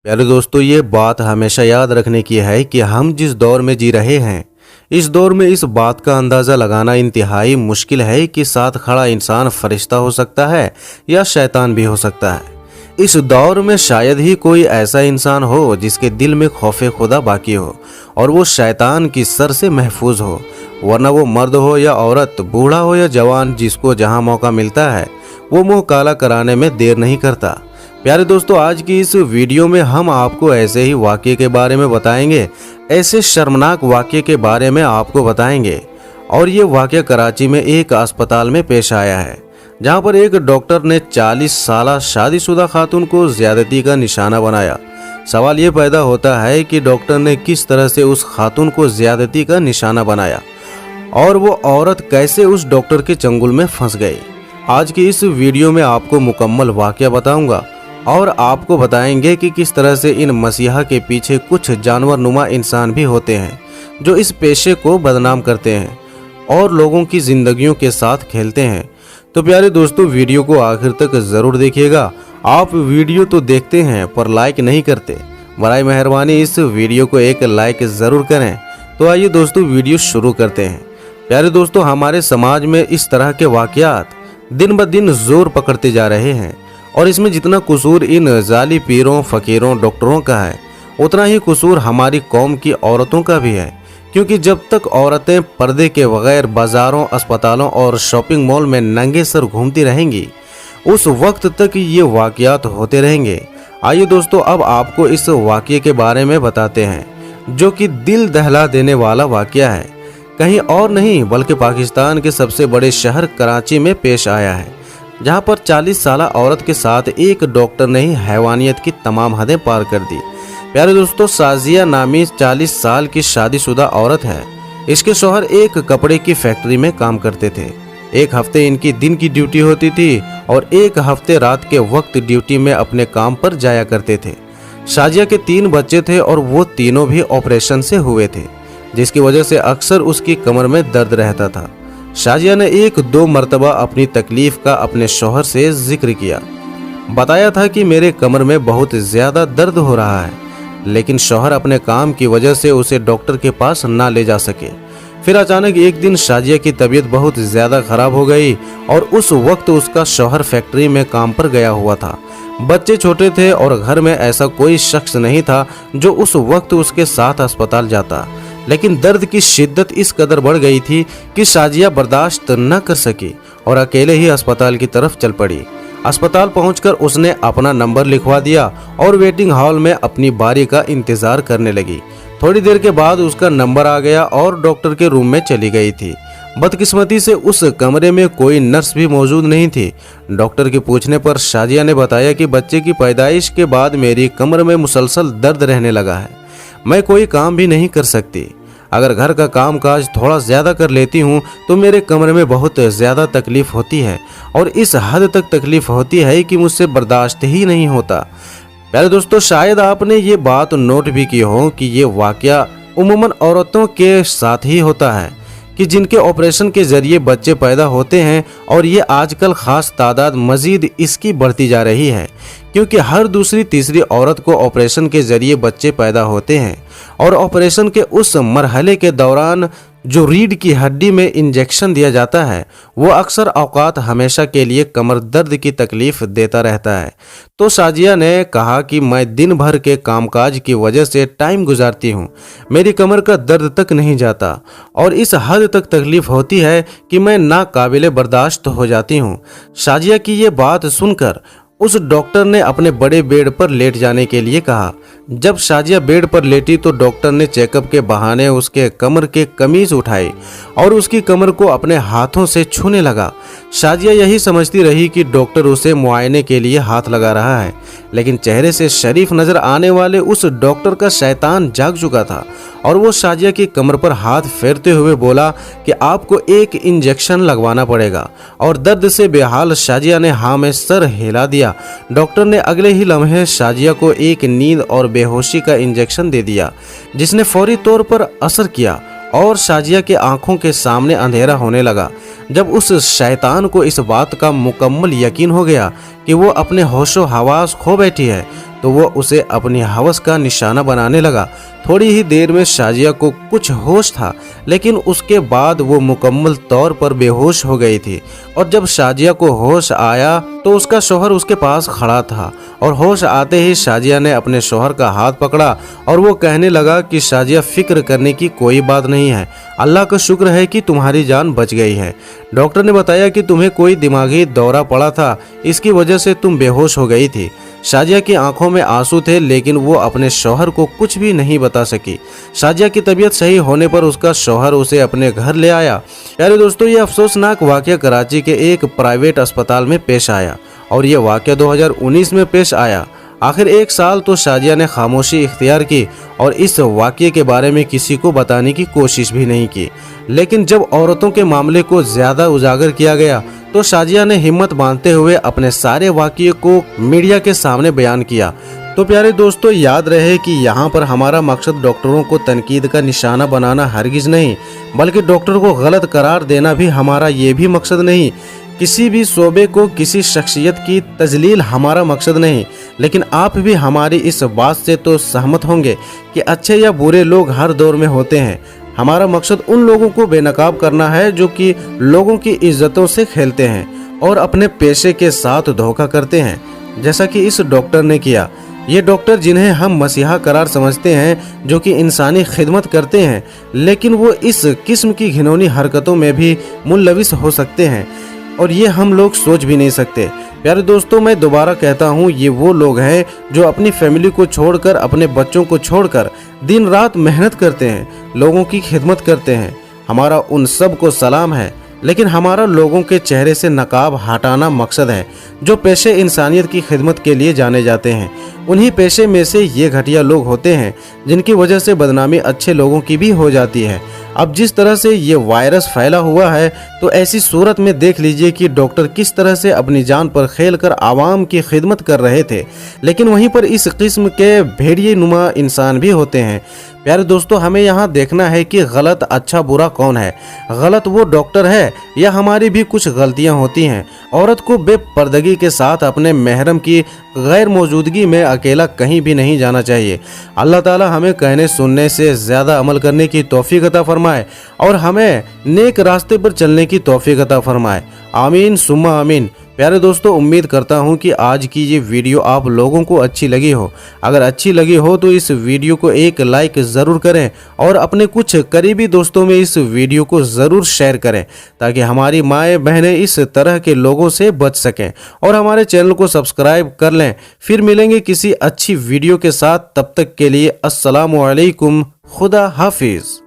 प्यारे दोस्तों, ये बात हमेशा याद रखने की है कि हम जिस दौर में जी रहे हैं, इस दौर में इस बात का अंदाज़ा लगाना इंतहाई मुश्किल है कि साथ खड़ा इंसान फरिश्ता हो सकता है या शैतान भी हो सकता है। इस दौर में शायद ही कोई ऐसा इंसान हो जिसके दिल में खौफे खुदा बाकी हो और वो शैतान की सर से महफूज हो, वरना वो मर्द हो या औरत, बूढ़ा हो या जवान, जिसको जहां मौका मिलता है वो मुंह काला कराने में देर नहीं करता। प्यारे दोस्तों, आज की इस वीडियो में हम आपको ऐसे ही वाक़ये के बारे में बताएंगे, ऐसे शर्मनाक वाक़ये के बारे में आपको बताएंगे। और ये वाक़या कराची में एक अस्पताल में पेश आया है, जहां पर एक डॉक्टर ने 40 साल शादीशुदा खातून को ज़्यादती का निशाना बनाया। सवाल ये पैदा होता है कि डॉक्टर ने किस तरह से उस खातून को ज़्यादती का निशाना बनाया और वो औरत कैसे उस डॉक्टर के चंगुल में फंस गई। आज की इस वीडियो में आपको मुकम्मल वाक़या बताऊंगा और आपको बताएंगे कि किस तरह से इन मसीहा के पीछे कुछ जानवर नुमा इंसान भी होते हैं जो इस पेशे को बदनाम करते हैं और लोगों की ज़िंदगियों के साथ खेलते हैं। तो प्यारे दोस्तों, वीडियो को आखिर तक ज़रूर देखिएगा। आप वीडियो तो देखते हैं पर लाइक नहीं करते, बराए मेहरबानी इस वीडियो को एक लाइक ज़रूर करें। तो आइए दोस्तों, वीडियो शुरू करते हैं। प्यारे दोस्तों, हमारे समाज में इस तरह के वाक़यात दिन ब दिन ज़ोर पकड़ते जा रहे हैं और इसमें जितना कसूर इन जाली पीरों, फ़कीरों, डॉक्टरों का है, उतना ही कसूर हमारी कौम की औरतों का भी है। क्योंकि जब तक औरतें पर्दे के बगैर बाज़ारों, अस्पतालों और शॉपिंग मॉल में नंगे सर घूमती रहेंगी, उस वक्त तक ये वाक़यात होते रहेंगे। आइए दोस्तों, अब आपको इस वाक़ये के बारे में बताते हैं, जो कि दिल दहला देने वाला वाक़या है। कहीं और नहीं बल्कि पाकिस्तान के सबसे बड़े शहर कराची में पेश आया है, जहां पर 40 साल औरत के साथ एक डॉक्टर ने ही हैवानियत की तमाम हदें पार कर दी। प्यारे दोस्तों, साजिया नामी 40 साल की शादीशुदा औरत है। इसके शौहर एक कपड़े की फैक्ट्री में काम करते थे। एक हफ्ते इनकी दिन की ड्यूटी होती थी और एक हफ्ते रात के वक्त ड्यूटी में अपने काम पर जाया करते थे। साजिया के 3 बच्चे थे और वो तीनों भी ऑपरेशन से हुए थे, जिसकी वजह से अक्सर उसकी कमर में दर्द रहता था। शाजिया ने 1-2 मरतबा अपनी तकलीफ का अपने शौहर से जिक्र किया। बताया था कि मेरे कमर में बहुत ज़्यादा दर्द हो रहा है, लेकिन शौहर अपने काम की वजह से उसे डॉक्टर के पास ना ले जा सके। फिर अचानक एक दिन शाजिया की तबीयत बहुत ज़्यादा ख़राब हो गई और उस वक्त उसका शौहर फैक्ट्री में काम पर गया हुआ था। बच्चे छोटे थे और घर में ऐसा कोई शख्स नहीं था जो उस वक्त उसके साथ अस्पताल जाता। लेकिन दर्द की शिद्दत इस कदर बढ़ गई थी कि शाजिया बर्दाश्त न कर सकी और अकेले ही अस्पताल की तरफ चल पड़ी। अस्पताल पहुंचकर उसने अपना नंबर लिखवा दिया और वेटिंग हॉल में अपनी बारी का इंतज़ार करने लगी। थोड़ी देर के बाद उसका नंबर आ गया और डॉक्टर के रूम में चली गई थी। बदकिस्मती से उस कमरे में कोई नर्स भी मौजूद नहीं थी। डॉक्टर के पूछने पर शाजिया ने बताया कि बच्चे की पैदाइश के बाद मेरी कमर में मुसलसल दर्द रहने लगा है। मैं कोई काम भी नहीं कर सकती। अगर घर का काम काज थोड़ा ज़्यादा कर लेती हूँ तो मेरे कमरे में बहुत ज़्यादा तकलीफ़ होती है और इस हद तक तकलीफ़ होती है कि मुझसे बर्दाश्त ही नहीं होता। प्यारे दोस्तों, शायद आपने ये बात नोट भी की हो कि ये वाक़या उमूमन औरतों के साथ ही होता है कि जिनके ऑपरेशन के ज़रिए बच्चे पैदा होते हैं, और ये आजकल ख़ास तादाद मज़ीद इसकी बढ़ती जा रही है, क्योंकि हर दूसरी तीसरी औरत को ऑपरेशन के ज़रिए बच्चे पैदा होते हैं और ऑपरेशन के उस मरहले के दौरान जो रीढ़ की हड्डी में इंजेक्शन दिया जाता है वो अक्सर औकात हमेशा के लिए कमर दर्द की तकलीफ़ देता रहता है। तो शाजिया ने कहा कि मैं दिन भर के कामकाज की वजह से टाइम गुजारती हूँ, मेरी कमर का दर्द तक नहीं जाता और इस हद तक तकलीफ़ होती है कि मैं नाकाबिले बर्दाश्त हो जाती हूँ। शाजिया की ये बात सुनकर उस डॉक्टर ने अपने बड़े बेड पर लेट जाने के लिए कहा। जब शाजिया बेड पर लेटी तो डॉक्टर ने चेकअप के बहाने उसके कमर के कमीज उठाई और उसकी कमर को अपने हाथों से छूने लगा। शाजिया यही समझती रही कि डॉक्टर उसे मुआयने के लिए हाथ लगा रहा है, लेकिन चेहरे से शरीफ नजर आने वाले उस डॉक्टर का शैतान जाग चुका था और वो शाजिया की कमर पर हाथ फेरते हुए बोला कि आपको एक इंजेक्शन लगवाना पड़ेगा। और दर्द से बेहाल शाजिया ने हाँ में सर हिला दिया। डॉक्टर ने अगले ही लम्हे शाजिया को एक नींद और बेहोशी का इंजेक्शन दे दिया, जिसने फौरी तौर पर असर किया और शाजिया के आंखों के सामने अंधेरा होने लगा। जब उस शैतान को इस बात का मुकम्मल यकीन हो गया कि वो अपने होशो हवास खो बैठी है, तो वो उसे अपनी हवस का निशाना बनाने लगा। थोड़ी ही देर में शाजिया को कुछ होश था, लेकिन उसके बाद वो मुकम्मल तौर पर बेहोश हो गई थी। और जब शाजिया को होश आया तो उसका शौहर उसके पास खड़ा था, और होश आते ही शाजिया ने अपने शौहर का हाथ पकड़ा और वो कहने लगा कि शाजिया, फिक्र करने की कोई बात नहीं है, अल्लाह का शुक्र है कि तुम्हारी जान बच गई है। डॉक्टर ने बताया कि तुम्हें कोई दिमागी दौरा पड़ा था, इसकी वजह से तुम बेहोश हो गई थी। शाजिया की आंखों में आंसू थे, लेकिन वो अपने शौहर को कुछ भी नहीं बता सकी। शाजिया की तबीयत सही होने पर उसका शौहर उसे अपने घर ले आया। प्यारे दोस्तों, ये अफसोसनाक वाकया कराची के एक प्राइवेट अस्पताल में पेश आया, और ये वाकया 2019 में पेश आया। आखिर 1 साल तो शाजिया ने खामोशी इख्तियार की और इस वाकये के बारे में किसी को बताने की कोशिश भी नहीं की। लेकिन जब औरतों के मामले को ज्यादा उजागर किया गया तो शाजिया ने हिम्मत बांधते हुए अपने सारे वाकये को मीडिया के सामने बयान किया। तो प्यारे दोस्तों, याद रहे कि यहाँ पर हमारा मकसद डॉक्टरों को तनकीद का निशाना बनाना हरगिज नहीं, बल्कि डॉक्टर को गलत करार देना भी हमारा ये भी मकसद नहीं। किसी भी शोबे को, किसी शख्सियत की तजलील हमारा मकसद नहीं। लेकिन आप भी हमारी इस बात से तो सहमत होंगे कि अच्छे या बुरे लोग हर दौर में होते हैं। हमारा मकसद उन लोगों को बेनकाब करना है जो कि लोगों की इज्जतों से खेलते हैं और अपने पेशे के साथ धोखा करते हैं, जैसा कि इस डॉक्टर ने किया। ये डॉक्टर जिन्हें हम मसीहा करार समझते हैं, जो कि इंसानी खिदमत करते हैं, लेकिन वो इस किस्म की घिनौनी हरकतों में भी मुलविस हो सकते हैं, और ये हम लोग सोच भी नहीं सकते। प्यारे दोस्तों, मैं दोबारा कहता हूँ, ये वो लोग हैं जो अपनी फैमिली को छोड़कर, अपने बच्चों को छोड़कर दिन रात मेहनत करते हैं, लोगों की खिदमत करते हैं। हमारा उन सब को सलाम है, लेकिन हमारा लोगों के चेहरे से नकाब हटाना मकसद है। जो पेशे इंसानियत की खिदमत के लिए जाने जाते हैं, उन्हीं पेशे में से ये घटिया लोग होते हैं जिनकी वजह से बदनामी अच्छे लोगों की भी हो जाती है। अब जिस तरह से ये वायरस फैला हुआ है, तो ऐसी सूरत में देख लीजिए कि डॉक्टर किस तरह से अपनी जान पर खेलकर आवाम की खिदमत कर रहे थे, लेकिन वहीं पर इस किस्म के भेड़िए नुमा इंसान भी होते हैं। प्यारे दोस्तों, हमें यहाँ देखना है कि गलत अच्छा बुरा कौन है। गलत वो डॉक्टर है या हमारी भी कुछ गलतियाँ होती हैं। औरत को बेपर्दगी के साथ अपने महरम की गैर मौजूदगी में अकेला कहीं भी नहीं जाना चाहिए। अल्लाह ताला हमें कहने सुनने से ज़्यादा अमल करने की तौफीक अता फरमाए और हमें नेक रास्ते पर चलने की तौफीक अता फरमाए। आमीन सुम्मा आमीन। प्यारे दोस्तों, उम्मीद करता हूं कि आज की ये वीडियो आप लोगों को अच्छी लगी हो। अगर अच्छी लगी हो तो इस वीडियो को एक लाइक ज़रूर करें और अपने कुछ करीबी दोस्तों में इस वीडियो को ज़रूर शेयर करें, ताकि हमारी माएँ बहनें इस तरह के लोगों से बच सकें। और हमारे चैनल को सब्सक्राइब कर लें। फिर मिलेंगे किसी अच्छी वीडियो के साथ, तब तक के लिए अस्सलामु अलैकुम, खुदा हाफिज़।